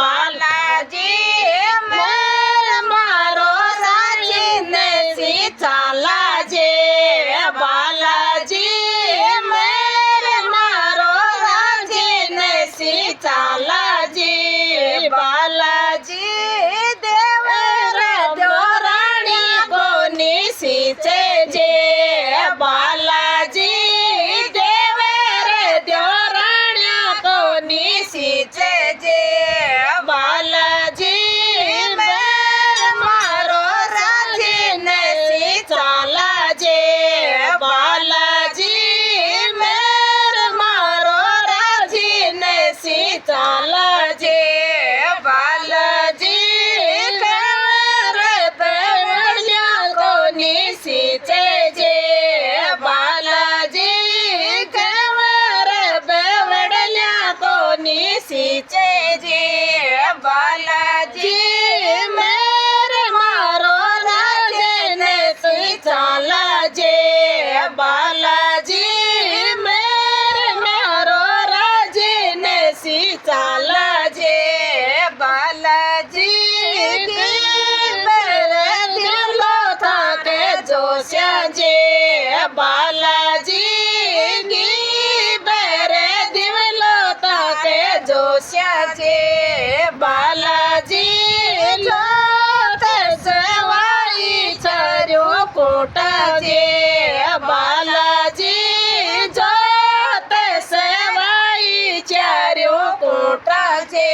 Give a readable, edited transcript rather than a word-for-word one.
बालाजी मेर मारो साचीने सीचाला जे बालाजी मेर मारो साचीने सीचाला जे बालाजी देवर दोराणी कोनी सीचे जे बालाजी देवर दोराणी कोनी सीचे जे बालाजी मेर मारो साचीने सीचाला जे बालाजी मेर मारो राजीने सीचाला जे बालाजी कर बेवड़िया कोनी सीचे जे बालाजी कर बेवड़िया कोनी सीचे जे बालाजी मेर मारो राजीने सीचाला जे बालाजी मेर मारो राजीने सीचाला जे बालाजी बेरे दिलो थाके जोश्या जे बालाजी बेरे दिलो थाके जोश्या जे बालाजी लोटे सेवाई चर्यो कोटा जे बालाजी जोते सेवाई चर्यो कोटा जे